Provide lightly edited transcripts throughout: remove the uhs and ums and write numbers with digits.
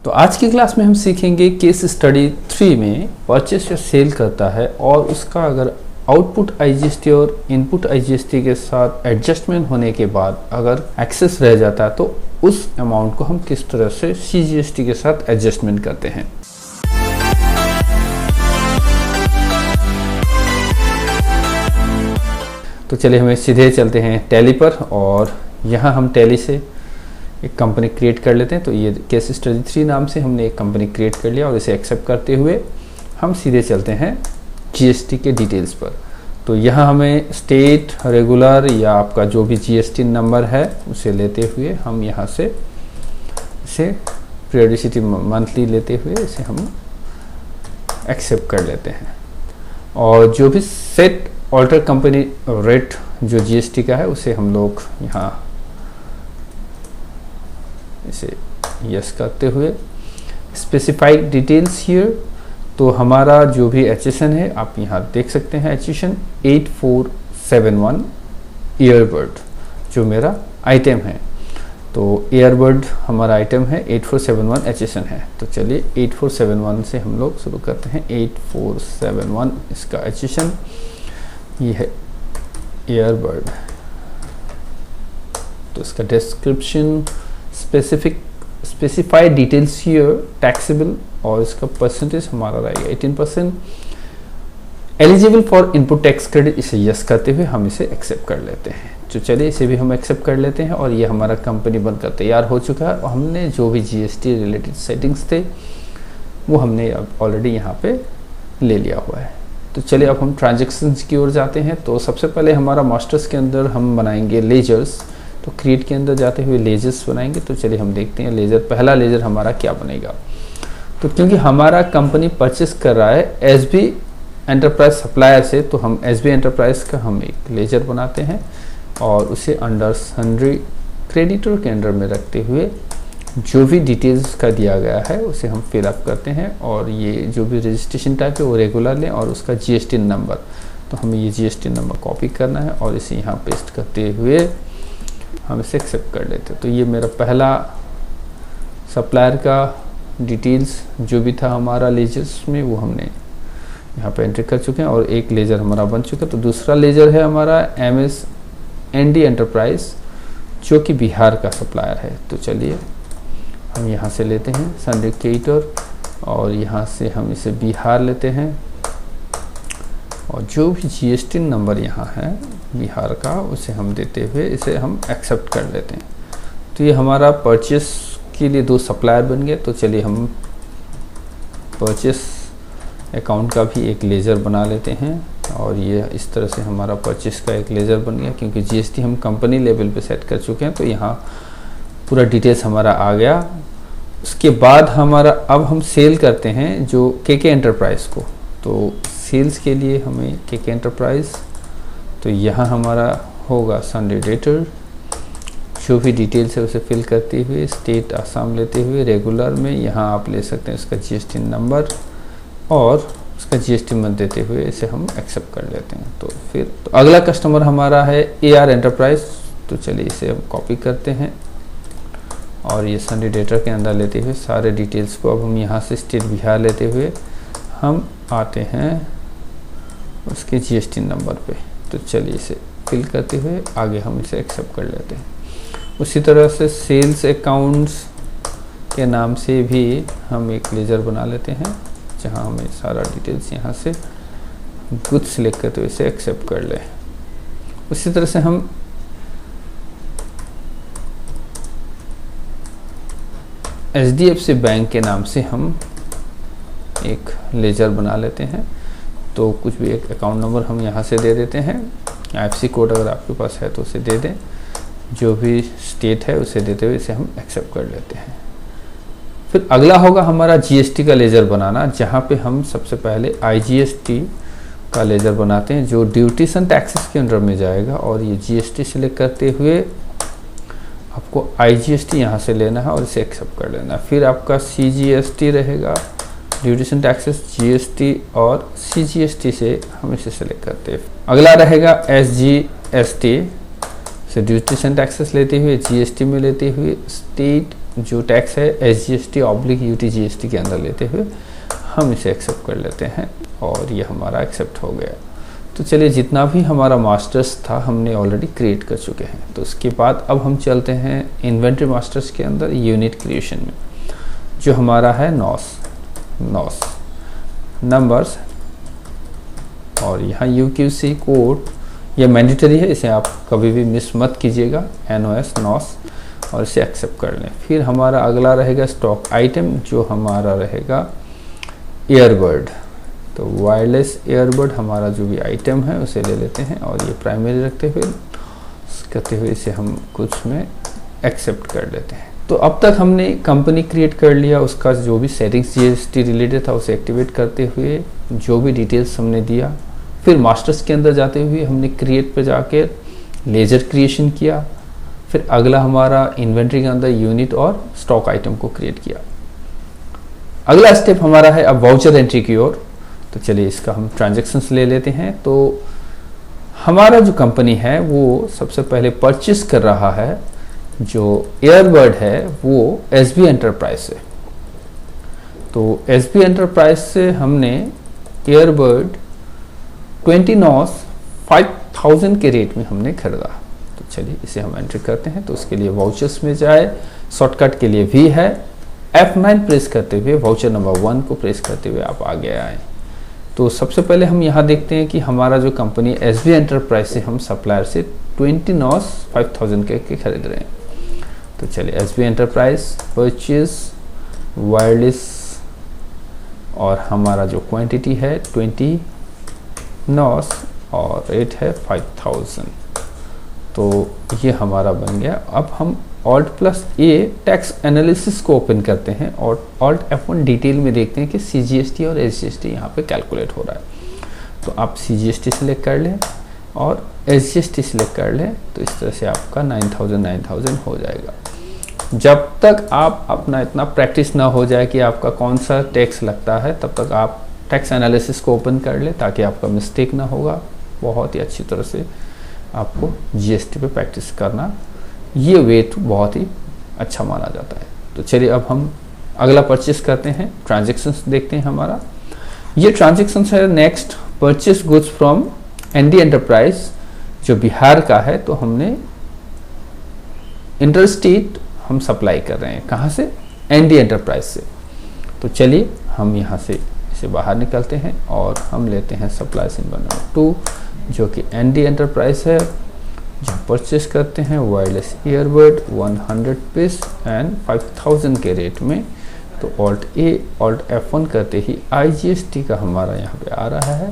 तो आज की क्लास में हम सीखेंगे केस स्टडी 3 में परचेस या सेल करता है और उसका अगर आउटपुट आईजीएसटी और इनपुट आईजीएसटी के साथ एडजस्टमेंट होने के बाद अगर एक्सेस रह जाता है तो उस अमाउंट को हम किस तरह से सीजीएसटी के साथ एडजस्टमेंट करते हैं। तो चलिए हमें सीधे चलते हैं टैली पर और यहाँ हम टैली से एक कंपनी क्रिएट कर लेते हैं। तो ये केस स्टडी 3 नाम से हमने एक कंपनी क्रिएट कर लिया और इसे एक्सेप्ट करते हुए हम सीधे चलते हैं जीएसटी के डिटेल्स पर। तो यहाँ हमें स्टेट, रेगुलर या आपका जो भी जीएसटी नंबर है उसे लेते हुए हम यहाँ से इसे पीरियडिसिटी मंथली लेते हुए इसे हम एक्सेप्ट कर लेते हैं। और जो भी सेट ऑल्टर कंपनी रेट जो जीएसटी का है उसे हम लोग यहाँ इसे यस करते हुए स्पेसिफाइड डिटेल्स हियर। तो हमारा जो भी एचएसएन है आप यहाँ देख सकते हैं, एचएसएन 8471 ईयरबड जो मेरा आइटम है। तो ईयरबड हमारा आइटम है 8471 एचएसएन है। तो चलिए 8471 से हम लोग शुरू करते हैं। 8471 इसका एचएसएन ये है ईयरबड। तो इसका description specified details here taxable और इसका परसेंटेज हमारा रहेगा 18%। Eligible for input tax credit इसे यस करते हुए हम इसे एक्सेप्ट कर लेते हैं। तो चलिए इसे भी हम एक्सेप्ट कर लेते हैं और ये हमारा कंपनी बनकर तैयार हो चुका है। और हमने जो भी जीएसटी रिलेटेड सेटिंग्स थे वो हमने अब ऑलरेडी यहाँ पे ले लिया हुआ है। तो चलिए अब हम ट्रांजेक्शन्स की ओर जाते हैं। तो सबसे पहले हमारा मास्टर्स के अंदर हम बनाएंगे लेजर्स। तो क्रिएट के अंदर जाते हुए लेजर्स बनाएंगे। तो चलिए हम देखते हैं लेजर, पहला लेजर हमारा क्या बनेगा। तो क्योंकि हमारा कंपनी परचेस कर रहा है एसबी एंटरप्राइज सप्लायर से, तो हम एसबी एंटरप्राइज का हम एक लेजर बनाते हैं और उसे अंडर सन्ड्री क्रेडिटर के अंडर में रखते हुए जो भी डिटेल्स का दिया गया है उसे हम फिलअप करते हैं। और ये जो भी रजिस्ट्रेशन टाइप है वो रेगुलर लें और उसका जीएसटी नंबर, तो हमें ये जीएसटी नंबर कॉपी करना है और इसे यहाँ पेस्ट करते हुए हम इसे एक्सेप्ट कर लेते हैं। तो ये मेरा पहला सप्लायर का डिटेल्स जो भी था हमारा लेजर्स में वो हमने यहाँ पे एंट्री कर चुके हैं और एक लेजर हमारा बन चुका है। तो दूसरा लेजर है हमारा MSND एंटरप्राइज जो कि बिहार का सप्लायर है। तो चलिए हम यहाँ से लेते हैं सन्ड्री क्रेडिटर और यहाँ से हम इसे बिहार लेते हैं और जो भी जीएसटी नंबर यहाँ है बिहार का उसे हम देते हुए इसे हम एक्सेप्ट कर लेते हैं। तो ये हमारा परचेस के लिए 2 सप्लायर बन गए। तो चलिए हम परचेस अकाउंट का भी एक लेजर बना लेते हैं और ये इस तरह से हमारा परचेस का एक लेजर बन गया। क्योंकि जीएसटी हम कंपनी लेवल पे सेट कर चुके हैं तो यहाँ पूरा डिटेल्स हमारा आ गया। उसके बाद हमारा अब हम सेल करते हैं जो केके एंटरप्राइज को। तो सेल्स के लिए हमें केके एंटरप्राइज, तो यहाँ हमारा होगा सन्ड्री डेटर, जो भी डिटेल्स है उसे फिल करते हुए स्टेट आसाम लेते हुए रेगुलर में यहाँ आप ले सकते हैं इसका जीएसटी नंबर और उसका जीएसटी मंथ देते हुए इसे हम एक्सेप्ट कर लेते हैं। तो फिर तो अगला कस्टमर हमारा है AR एंटरप्राइज। तो चलिए इसे हम कॉपी करते हैं और ये सन्ड्री डेटर के अंदर लेते हुए सारे डिटेल्स को अब हम यहाँ से स्टेट बिहार लेते हुए हम आते हैं उसके जीएसटी नंबर पे। तो चलिए इसे फिल करते हुए आगे हम इसे एक्सेप्ट कर लेते हैं। उसी तरह से सेल्स अकाउंट्स के नाम से भी हम एक लेजर बना लेते हैं जहां हमें सारा डिटेल्स यहाँ से गुड्स सेलेक्ट करते हुए इसे एक्सेप्ट कर लें। उसी तरह से हम HDFC बैंक के नाम से हम एक लेजर बना लेते हैं। तो कुछ भी एक अकाउंट नंबर हम यहाँ से दे देते हैं, IFSC कोड अगर आपके पास है तो उसे दे दें, जो भी स्टेट है उसे देते हुए इसे हम एक्सेप्ट कर लेते हैं। फिर अगला होगा हमारा जीएसटी का लेजर बनाना, जहाँ पे हम सबसे पहले IGST का लेजर बनाते हैं जो ड्यूटीज एंड टैक्सेस के अंडर में जाएगा। और ये जीएसटी सेलेक्ट करते हुए आपको IGST यहाँ से लेना है और इसे एक्सेप्ट कर लेना है। फिर आपका CGST रहेगा, ड्यूटीज एंड टैक्सेस, GST और CGST से हम इसे सेलेक्ट करते हैं। अगला रहेगा SGST से ड्यूटीज एंड टैक्सेस लेते हुए GST में लेते हुए स्टेट जो टैक्स है SGST ऑब्लिक UTGST के अंदर लेते हुए हम इसे एक्सेप्ट कर लेते हैं और ये हमारा एक्सेप्ट हो गया। तो चलिए, जितना भी हमारा मास्टर्स था हमने ऑलरेडी क्रिएट कर चुके हैं। तो उसके बाद अब हम चलते हैं इन्वेंट्री मास्टर्स के अंदर यूनिट क्रिएशन में, जो हमारा है नॉस नंबर्स, और यहाँ UQC कोड ये मैंडेटरी है, इसे आप कभी भी मिस मत कीजिएगा, नॉस, और इसे एक्सेप्ट कर लें। फिर हमारा अगला रहेगा स्टॉक आइटम, जो हमारा रहेगा ईयरबड। तो वायरलेस ईयरबड हमारा जो भी आइटम है उसे ले लेते हैं और ये प्राइमरी रखते हुए इसे हम कुछ में एक्सेप्ट कर लेते हैं। तो अब तक हमने कंपनी क्रिएट कर लिया, उसका जो भी सेटिंग्स GST रिलेटेड था उसे एक्टिवेट करते हुए जो भी डिटेल्स हमने दिया। फिर मास्टर्स के अंदर जाते हुए हमने क्रिएट पे जाके लेजर क्रिएशन किया। फिर अगला हमारा इन्वेंट्री के अंदर यूनिट और स्टॉक आइटम को क्रिएट किया। अगला स्टेप हमारा है अब वाउचर एंट्री की ओर। तो चलिए, इसका हम ट्रांजैक्शंस ले लेते हैं। तो हमारा जो कंपनी है वो सबसे पहले परचेस कर रहा है, जो ईयरबड है वो SB एंटरप्राइज से। तो SB एंटरप्राइज से हमने ईयरबड 20 नॉस 5000 के रेट में हमने खरीदा। तो चलिए, इसे हम एंट्री करते हैं। तो उसके लिए वाउचर्स में जाए, शॉर्टकट के लिए V है, F9 प्रेस करते हुए वाउचर नंबर 1 को प्रेस करते हुए आप आगे आए। तो सबसे पहले हम यहाँ देखते हैं कि हमारा जो कंपनी SB एंटरप्राइज से हम सप्लायर से 20 नॉस 5000 के खरीद रहे हैं। तो चलिए, SB एंटरप्राइज परचेज वायरलेस, और हमारा जो क्वांटिटी है 20 नॉस और रेट है 5000। तो ये हमारा बन गया। अब हम Alt+A टैक्स एनालिसिस को ओपन करते हैं और Alt F1 डिटेल में देखते हैं कि CGST और SGST यहाँ पे कैलकुलेट हो रहा है। तो आप CGST सिलेक्ट कर लें और SGST सिलेक्ट कर लें। तो इस तरह से आपका 9000 हो जाएगा। जब तक आप अपना इतना प्रैक्टिस ना हो जाए कि आपका कौन सा टैक्स लगता है, तब तक आप टैक्स एनालिसिस को ओपन कर लें ताकि आपका मिस्टेक ना होगा। बहुत ही अच्छी तरह से आपको GST पे प्रैक्टिस करना, ये वेट बहुत ही अच्छा माना जाता है। तो चलिए, अब हम अगला परचेस करते हैं, ट्रांजैक्शंस देखते हैं हमारा। ये ट्रांजैक्शंस है next, purchase goods from ND enterprise जो बिहार का है। तो हमने इंटरस्टेट हम सप्लाई कर रहे हैं, कहाँ से? ND एंटरप्राइज से। तो चलिए, हम यहाँ से इसे बाहर निकलते हैं और हम लेते हैं सप्लाई सिंबल नंबर 2, जो कि ND एंटरप्राइज है, जो परचेस करते हैं वायरलेस ईयरबड 100 पीस एंड 5000 के रेट में। तो Alt F1 करते ही IGST का हमारा यहाँ पे आ रहा है।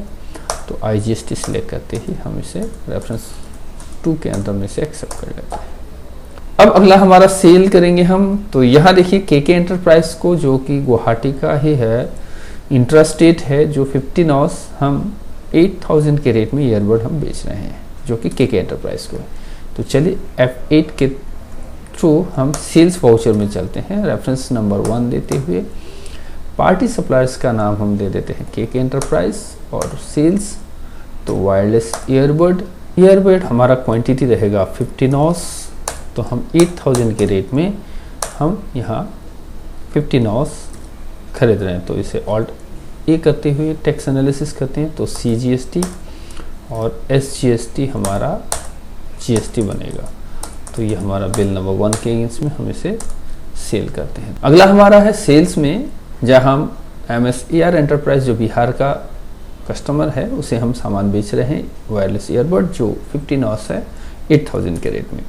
तो IGST सिलेक्ट करते ही हम इसे रेफरेंस 2 के अंदर में से एक्सेप्ट कर लेते हैं। अब अगला हमारा सेल करेंगे हम। तो यहाँ देखिए KK एंटरप्राइज को, जो कि गुवाहाटी का ही है, इंट्रास्टेट है, जो 50 नॉस हम 8000 के रेट में ईयरबड हम बेच रहे हैं, जो कि KK एंटरप्राइज को है। तो चलिए, F8 के थ्रू हम सेल्स वाउचर में चलते हैं, रेफरेंस नंबर 1 देते हुए पार्टी सप्लायर्स का नाम हम दे देते हैं KK एंटरप्राइज और सेल्स। तो वायरलेस ईयरबड हमारा क्वांटिटी रहेगा 50 नॉस। तो हम 8000 के रेट में हम यहाँ 50 नॉस खरीद रहे हैं। तो इसे Alt+A करते हुए टैक्स एनालिसिस करते हैं। तो CGST और SGST हमारा GST बनेगा। तो ये हमारा बिल नंबर 1 के अगेंस्ट में हम इसे सेल करते हैं। अगला हमारा है सेल्स में, जहाँ हम MSER एंटरप्राइज जो बिहार का कस्टमर है उसे हम सामान बेच रहे हैं, वायरलेस ईयरबड जो 50 नॉस है 8000 के रेट में।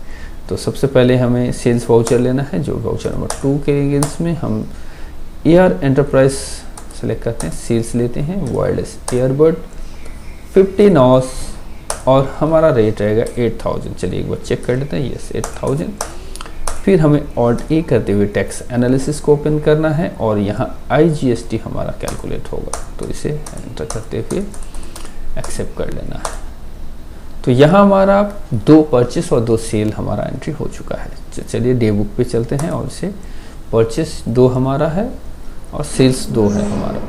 तो सबसे पहले हमें सेल्स वाउचर लेना है, जो वाउचर नंबर 2 के अगेंस्ट में हम एयर एंटरप्राइज सेलेक्ट करते हैं, सेल्स लेते हैं वायरलेस ईयरबड 50 नॉस और हमारा रेट रहेगा 8000। चलिए एक बार चेक कर लेते हैं, यस 8000। फिर हमें Alt+A करते हुए टैक्स एनालिसिस को ओपन करना है और यहाँ IGST हमारा कैलकुलेट होगा। तो इसे एंटर करते हुए एक्सेप्ट कर लेना है। तो यहाँ हमारा 2 परचेस और 2 सेल हमारा एंट्री हो चुका है। चलिए डे बुक पे चलते हैं और इसे परचेस 2 हमारा है और सेल्स 2 है हमारा।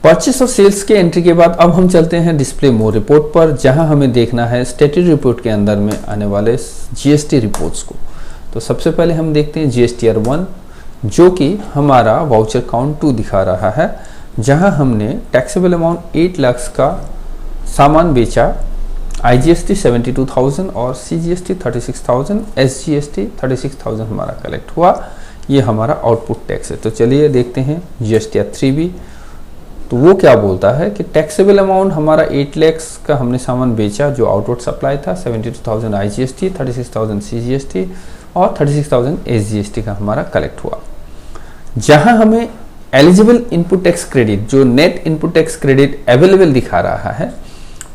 परचेस और सेल्स के एंट्री के बाद अब हम चलते हैं डिस्प्ले मोर रिपोर्ट पर, जहां हमें देखना है स्टैट्यूटरी रिपोर्ट के अंदर में आने वाले GST रिपोर्ट्स को। तो सबसे पहले हम देखते हैं GSTR 1, जो कि हमारा वाउचर काउंट 2 दिखा रहा है, जहां हमने टैक्सेबल अमाउंट 8 लाख का सामान बेचा, IGST 72,000 और CGST 36,000, SGST 36,000 हमारा कलेक्ट हुआ। ये हमारा आउटपुट टैक्स है। तो चलिए देखते हैं GST 3B। तो वो क्या बोलता है कि टैक्सेबल अमाउंट हमारा 8 लाख का हमने सामान बेचा जो आउटवर्ड सप्लाई था, 72,000 IGST, 36,000 CGST और 36,000 SGST का हमारा कलेक्ट हुआ। जहां हमें एलिजिबल इनपुट टैक्स क्रेडिट, जो net input tax credit available दिखा रहा है,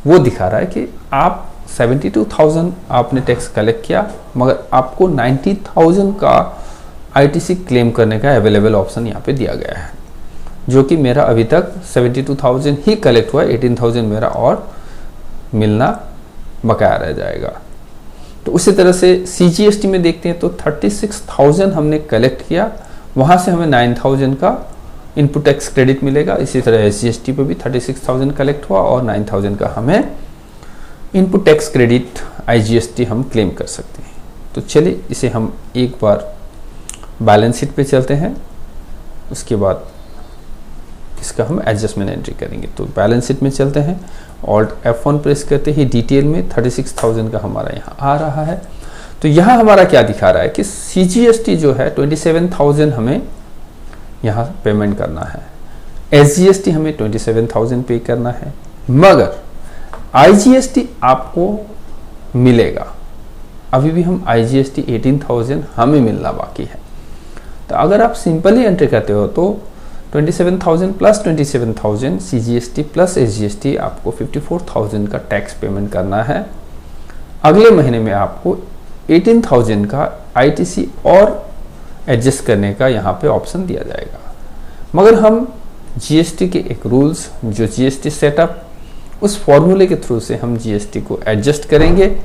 वो दिखा रहा है कि आप 72,000 आपने टैक्स कलेक्ट किया, मगर आपको 90,000 का ITC क्लेम करने का अवेलेबल ऑप्शन यहाँ पे दिया गया है, जो कि मेरा अभी तक 72,000 ही कलेक्ट हुआ, 18,000 मेरा और मिलना बकाया रह जाएगा। तो उसी तरह से CGST में देखते हैं तो 36,000 हमने कलेक्ट किया, वहां से हमें 9,000 का इनपुट टैक्स क्रेडिट मिलेगा। इसी तरह SGST पे भी 36,000 कलेक्ट हुआ और 9,000 का हमें इनपुट टैक्स क्रेडिट IGST हम क्लेम कर सकते हैं। तो चलिए इसे हम एक बार बैलेंस शीट पे चलते हैं, उसके बाद इसका हम एडजस्टमेंट एंट्री करेंगे। तो बैलेंस शीट में चलते हैं, Alt F1 प्रेस करते ही डिटेल में 36,000 का हमारा यहाँ आ रहा है। तो यहाँ हमारा क्या दिखा रहा है कि CGST जो है 27,000 हमें यहाँ पेमेंट करना है, SGST हमें 27,000 पे करना है, मगर IGST आपको मिलेगा। अभी भी हम IGST 18,000 हमें मिलना बाकी है। तो अगर आप सिंपली एंट्री करते हो तो 27,000 प्लस 27,000 CGST प्लस SGST आपको 54,000 का टैक्स पेमेंट करना है। अगले महीने में आपको 18,000 का ITC और एडजस्ट करने का यहाँ पे ऑप्शन दिया जाएगा। मगर हम GST के एक रूल्स, जो GST सेटअप, उस फॉर्मूले के थ्रू से हम GST को एडजस्ट करेंगे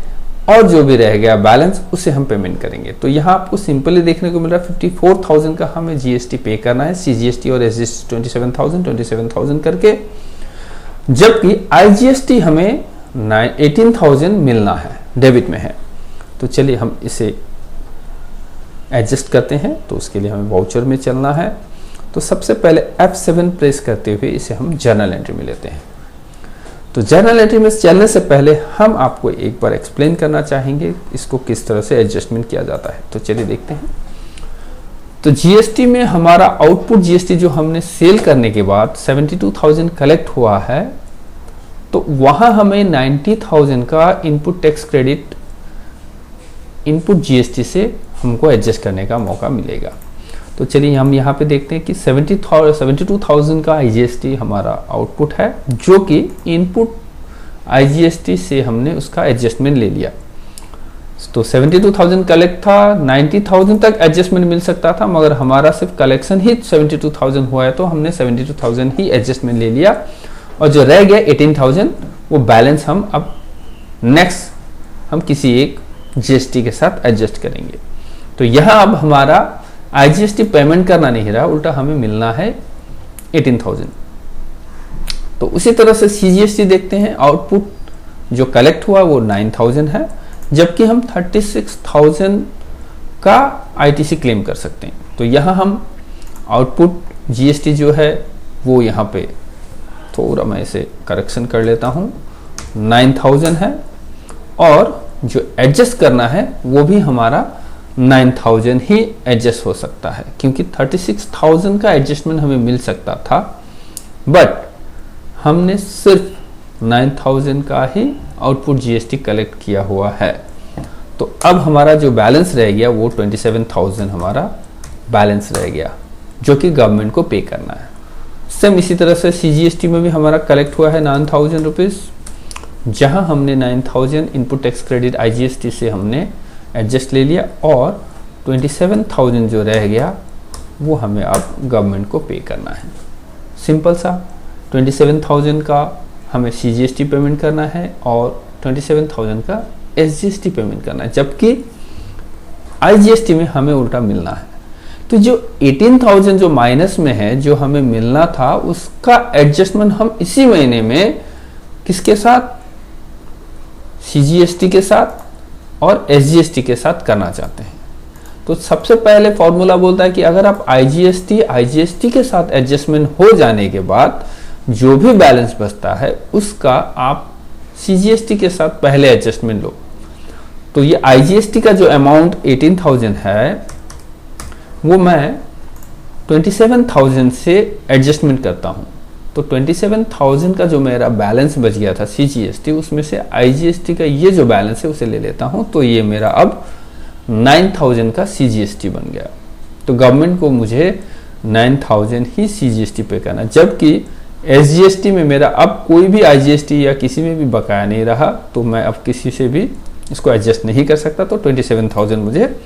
और जो भी रह गया बैलेंस उसे हम पेमेंट करेंगे। तो यहाँ आपको सिंपली देखने को मिल रहा है 54,000 का हमें GST पे करना है, CGST और SGST 27,000 करके, जबकि IGST हमें 18,000 मिलना है, डेबिट में है। तो चलिए हम इसे एडजस्ट करते हैं। तो उसके लिए हमें वाउचर में चलना है। तो सबसे पहले F7 प्रेस करते हुए इसे हम जर्नल एंट्री में लेते हैं। तो जर्नल एंट्री में चलने से पहले हम आपको एक बार एक्सप्लेन करना चाहेंगे इसको किस तरह से एडजस्टमेंट किया जाता है। तो चलिए देखते हैं। तो GST में हमारा आउटपुट GST जो हमने सेल करने के बाद 72,000 कलेक्ट हुआ है, तो वहां हमें 90,000 का input tax credit input GST से हमको एडजस्ट करने का मौका मिलेगा। तो चलिए हम यहाँ पे देखते हैं कि 72,000 का IGST हमारा आउटपुट है, जो कि इनपुट IGST से हमने उसका एडजस्टमेंट ले लिया। तो 72,000 कलेक्ट था, 90,000 तक एडजस्टमेंट मिल सकता था, मगर हमारा सिर्फ कलेक्शन ही 72,000 हुआ है, तो हमने 72,000 ही एडजस्टमेंट ले लिया और जो रह गया 18,000 वो बैलेंस हम अब नेक्स्ट हम किसी एक GST के साथ एडजस्ट करेंगे। तो यहाँ अब हमारा IGST पेमेंट करना नहीं रहा, उल्टा हमें मिलना है 18,000। तो उसी तरह से CGST देखते हैं, आउटपुट जो कलेक्ट हुआ वो 9,000 है, जबकि हम 36,000 का ITC क्लेम कर सकते हैं। तो यहाँ हम आउटपुट GST जो है वो यहाँ पे थोड़ा मैं इसे करेक्शन कर लेता हूँ, 9,000 है, और जो एडजस्ट करना है वो भी हमारा 9,000 ही एडजस्ट हो सकता है, क्योंकि 36,000 का एडजस्टमेंट हमें मिल सकता था, बट हमने सिर्फ 9,000 का ही आउटपुट GST कलेक्ट किया हुआ है। तो अब हमारा जो बैलेंस रह गया वो 27,000 हमारा बैलेंस रह गया, जो कि गवर्नमेंट को पे करना है। सेम इसी तरह से CGST में भी हमारा कलेक्ट हुआ है 9,000 रुपीज़, जहां हमने 9,000 इनपुट टैक्स क्रेडिट IGST से हमने एडजस्ट ले लिया, और 27,000 जो रह गया वो हमें अब गवर्नमेंट को पे करना है। सिंपल सा 27,000 का हमें CGST पेमेंट करना है और 27,000 का SGST पेमेंट करना है, जबकि IGST में हमें उल्टा मिलना है। तो जो 18,000 जो माइनस में है, जो हमें मिलना था, उसका एडजस्टमेंट हम इसी महीने में किसके साथ, CGST के साथ और SGST के साथ करना चाहते हैं। तो सबसे पहले फॉर्मूला बोलता है कि अगर आप आईजीएसटी के साथ एडजस्टमेंट हो जाने के बाद जो भी बैलेंस बचता है उसका आप सीजीएसटी के साथ पहले एडजस्टमेंट लो। तो ये आईजीएसटी का जो अमाउंट 18,000 है वो मैं 27,000 से एडजस्टमेंट करता हूँ। तो 27,000 का जो मेरा बैलेंस बच गया था सीजीएसटी, उसमें से आईजीएसटी का ये जो बैलेंस है उसे ले लेता हूँ। तो ये मेरा अब 9,000 का सीजीएसटी बन गया। तो गवर्नमेंट को मुझे 9,000 ही सीजीएसटी पे करना, जबकि एसजीएसटी में मेरा अब कोई भी आईजीएसटी या किसी में भी बकाया नहीं रहा, तो मैं अब किसी से भी इसको एडजस्ट नहीं कर सकता। तो 27,000 मुझे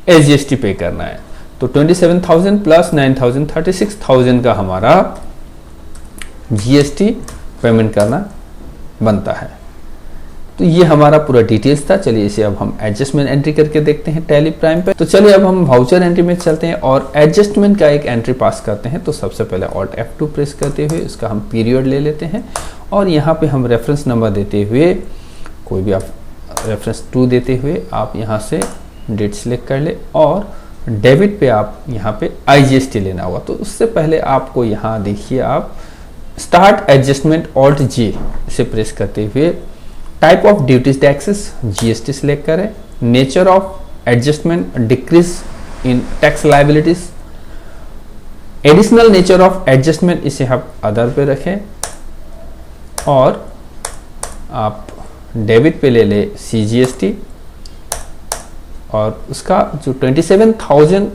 एसजीएसटी पे करना है। तो 27,000 प्लस 9,000 36,000 का हमारा जीएसटी पेमेंट करना बनता है। तो ये हमारा पूरा डिटेल्स था। चलिए इसे अब हम एडजस्टमेंट एंट्री करके देखते हैं टैली प्राइम पे। तो चलिए अब हम वाउचर एंट्री में चलते हैं और एडजस्टमेंट का एक एंट्री पास करते हैं। तो सबसे पहले Alt F2 प्रेस करते हुए इसका हम पीरियड ले लेते हैं और यहाँ पे हम रेफरेंस नंबर देते हुए, कोई भी आप रेफरेंस 2 देते हुए आप यहाँ से डेट सिलेक्ट कर ले और डेबिट पे आप यहाँ पे आईजीएसटी लेना होगा। तो उससे पहले आपको यहाँ देखिए, आप स्टार्ट एडजस्टमेंट Alt G इसे प्रेस करते हुए type of duties taxes GST select करें, nature of adjustment decrease in tax liabilities, additional nature of adjustment इसे आप अदर पे रखें और आप डेबिट पे ले ले सीजीएसटी और उसका जो 27,000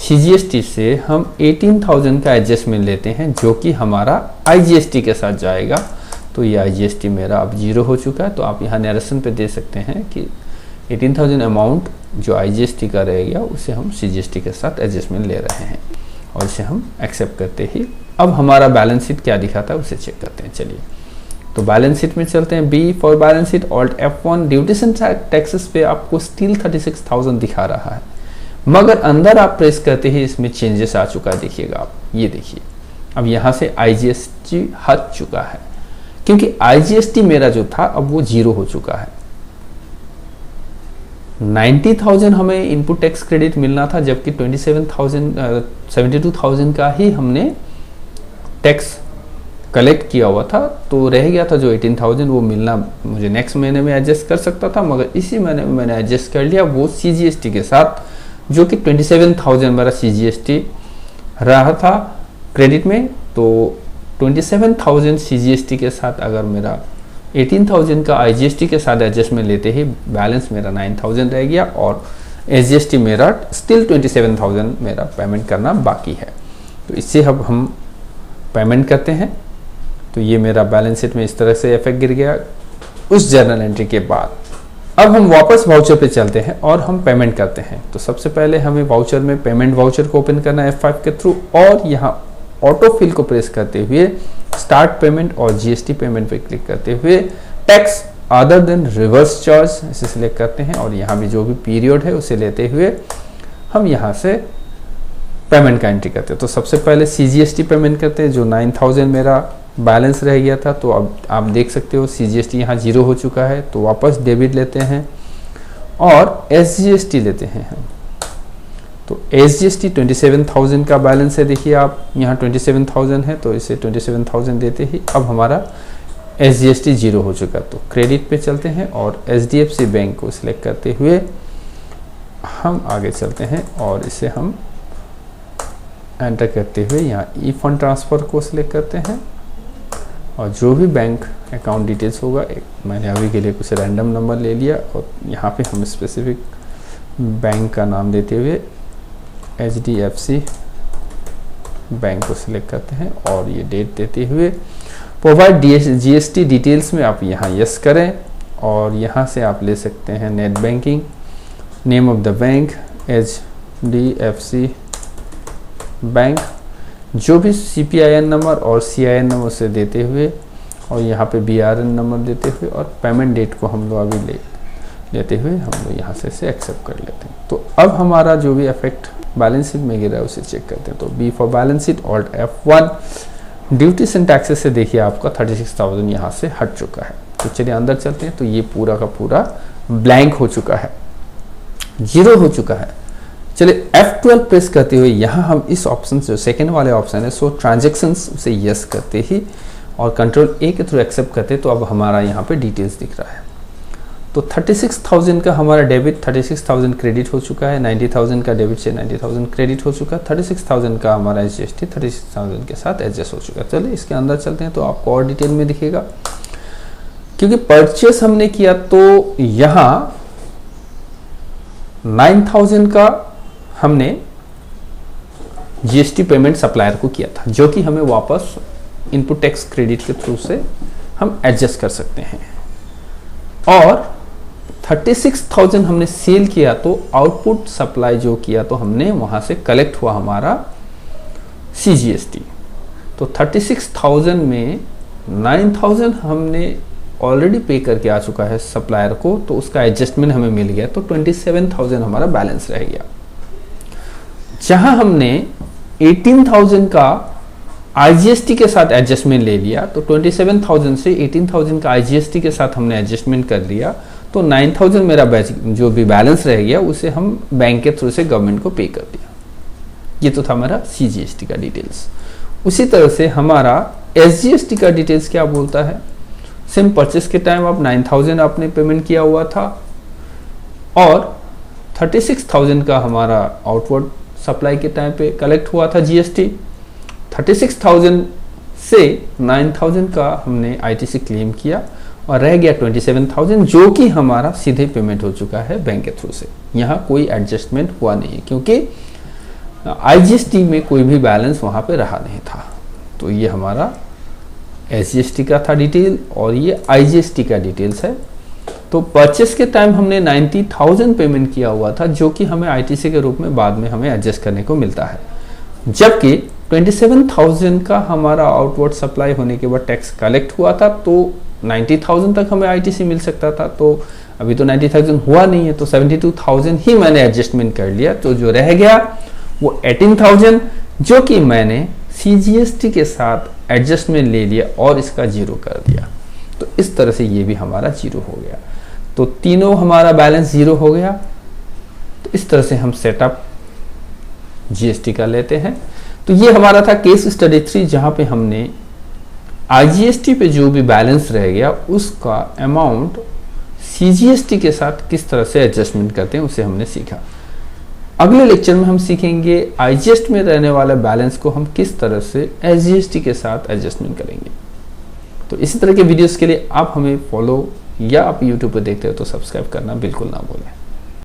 सीजीएसटी से हम 18,000 का एडजस्टमेंट लेते हैं जो कि हमारा आईजीएसटी के साथ जाएगा। तो ये आईजीएसटी मेरा अब 0 हो चुका है। तो आप यहाँ नरेशन पे दे सकते हैं कि 18,000 अमाउंट जो आईजीएसटी का रहेगा उसे हम सीजीएसटी के साथ एडजस्टमेंट ले रहे हैं और इसे हम एक्सेप्ट करते ही अब हमारा बैलेंस शीट क्या दिखाता है उसे चेक करते हैं। चलिए तो बैलेंस शीट में चलते हैं। B for balance sheet Alt F1 duties and taxes पे आपको स्टिल 36,000 दिखा रहा है, मगर अंदर आप प्रेस करते ही इसमें चेंजेस आ चुका है। देखिएगा आप, ये देखिए अब यहाँ से आईजीएसटी हट चुका है क्योंकि आईजीएसटी मेरा जो था अब वो 0 हो चुका है। 90,000 हमें इनपुट टैक्स क्रेडिट मिलना था, जबकि 72,000 का ही हमने टैक्स कलेक्ट किया हुआ था। तो रह गया था जो 18,000, वो मिलना मुझे नेक्स्ट महीने में एडजस्ट कर सकता था, मगर इसी महीने में मैंने एडजस्ट कर लिया वो सीजीएसटी के साथ, जो कि 27,000 मेरा सीजीएसटी रहा था क्रेडिट में। तो 27,000 सीजीएसटी के साथ अगर मेरा 18,000 का आईजीएसटी के साथ एडजस्टमेंट लेते ही बैलेंस मेरा 9,000 रह गया और एसजीएसटी मेरा स्टिल 27,000 मेरा पेमेंट करना बाकी है। तो इससे अब हम पेमेंट करते हैं। तो ये मेरा बैलेंस शीट में इस तरह से इफेक्ट गिर गया उस जर्नल एंट्री के बाद। अब हम वापस वाउचर पे चलते हैं और हम पेमेंट करते हैं। तो सबसे पहले हमें वाउचर में पेमेंट वाउचर को ओपन करना है F5 के थ्रू और यहाँ ऑटो फिल को प्रेस करते हुए स्टार्ट पेमेंट और जीएसटी पेमेंट पे क्लिक करते हुए tax other than reverse charge इसे सिलेक्ट करते हैं और यहाँ भी जो भी पीरियड है उसे लेते हुए हम यहाँ से पेमेंट का एंट्री करते हैं। तो सबसे पहले सीजीएसटी पेमेंट करते हैं जो 9,000 मेरा बैलेंस रह गया था। तो अब आप देख सकते हो सीजीएसटी यहाँ 0 हो चुका है। तो वापस डेबिट लेते हैं और एसजीएसटी लेते हैं हम। तो एसजीएसटी 27,000 का बैलेंस है, देखिए आप यहाँ 27,000 है, तो इसे 27,000 देते ही अब हमारा एसजीएसटी 0 हो चुका। तो क्रेडिट पे चलते हैं और एचडीएफसी बैंक को सिलेक्ट करते हुए हम आगे चलते हैं और इसे हम एंटर करते हुए यहाँ ई फंड ट्रांसफ़र को सिलेक्ट करते हैं और जो भी बैंक अकाउंट डिटेल्स होगा, मैंने अभी के लिए कुछ रैंडम नंबर ले लिया और यहाँ पे हम स्पेसिफिक बैंक का नाम देते हुए एचडीएफसी बैंक को सिलेक्ट करते हैं और ये डेट देते हुए प्रोवाइड जीएसटी डिटेल्स में आप यहाँ यस करें और यहाँ से आप ले सकते हैं net banking, name of the bank HDFC bank, जो भी सीपीआईएन नंबर और सीआईएन नंबर से देते हुए और यहाँ पे बीआरएन नंबर देते हुए और पेमेंट डेट को हम लोग अभी लेते हुए हम लोग यहाँ से इसे एक्सेप्ट कर लेते हैं। तो अब हमारा जो भी इफेक्ट बैलेंस शीट में गिरा है उसे चेक करते हैं। तो B for balance sheet Alt F1 duties and taxes से देखिए आपका 36,000 यहाँ से हट चुका है। तो चलिए अंदर चलते हैं। तो ये पूरा का पूरा ब्लैंक हो चुका है, 0 हो चुका है। चलिए F12 प्रेस करते हुए यहाँ हम इस ऑप्शन जो सेकेंड वाले ऑप्शन है सो ट्रांजेक्शन्स उसे यस करते ही और कंट्रोल ए के थ्रू एक्सेप्ट करते, तो अब हमारा यहाँ पे डिटेल्स दिख रहा है। तो 36,000 का हमारा डेबिट 36,000 क्रेडिट हो चुका है, 90,000 का डेबिट से 90,000 क्रेडिट हो चुका है, 36,000 का हमारा GST 36,000 के साथ एडजस्ट हो चुका है। चलिए इसके अंदर चलते हैं तो आपको और डिटेल में दिखेगा। क्योंकि परचेस हमने किया तो यहाँ 9,000 का हमने GST पेमेंट सप्लायर को किया था, जो कि हमें वापस इनपुट टैक्स क्रेडिट के थ्रू से हम एडजस्ट कर सकते हैं। और 36,000 हमने सेल किया तो आउटपुट सप्लाई जो किया तो हमने वहां से कलेक्ट हुआ हमारा CGST। तो 36,000 में 9,000 हमने ऑलरेडी पे करके आ चुका है सप्लायर को, तो उसका एडजस्टमेंट हमें मिल गया, तो 27,000 हमारा बैलेंस रह गया। जहां हमने 18,000 का IGST के साथ एडजस्टमेंट ले लिया, तो 27,000 से 18,000 का IGST के साथ हमने एडजस्टमेंट कर लिया, तो 9,000 मेरा जो भी बैलेंस रह गया उसे हम बैंक के थ्रू से गवर्नमेंट को पे कर दिया। ये तो था हमारा CGST का डिटेल्स। उसी तरह से हमारा SGST का डिटेल्स क्या बोलता है, सेम परचेस के टाइम आप 9,000 आपने पेमेंट किया हुआ था और 36,000 का हमारा आउटवर्ड सप्लाई के टाइम पे कलेक्ट हुआ था GST। 36,000 से 9,000 का हमने ITC क्लेम किया और रह गया 27,000, जो कि हमारा सीधे पेमेंट हो चुका है बैंक के थ्रू से। यहाँ कोई एडजस्टमेंट हुआ नहीं है क्योंकि IGST में कोई भी बैलेंस वहाँ पे रहा नहीं था। तो ये हमारा SGST का था डिटेल और ये IGST का डिटेल्स है। तो परचेस के टाइम हमने 90,000 पेमेंट किया हुआ था, जो कि हमें ITC के रूप में बाद में हमें एडजस्ट करने को मिलता है, जबकि 27,000 का हमारा आउटवर्ड सप्लाई होने के बाद टैक्स कलेक्ट हुआ था, तो 90,000 तक हमें ITC मिल सकता था। तो अभी तो 90,000 हुआ नहीं है, तो 72,000 ही मैंने एडजस्टमेंट कर लिया। तो जो रह गया वो 18,000, जो कि मैंने CGST के साथ एडजस्टमेंट ले लिया और इसका जीरो कर दिया। तो इस तरह से ये भी हमारा जीरो हो गया। तो तीनों हमारा बैलेंस जीरो हो गया। तो इस तरह से हम सेटअप GST का लेते हैं। तो ये हमारा था केस स्टडी 3, जहां पे हमने IGST पे जो भी बैलेंस रह गया उसका अमाउंट CGST के साथ किस तरह से एडजस्टमेंट करते हैं उसे हमने सीखा। अगले लेक्चर में हम सीखेंगे IGST में रहने वाला बैलेंस को हम किस तरह से SGST के साथ एडजस्टमेंट करेंगे। तो इसी तरह के वीडियोस के लिए आप हमें फॉलो या आप YouTube पर देखते हो तो सब्सक्राइब करना बिल्कुल ना भूलें।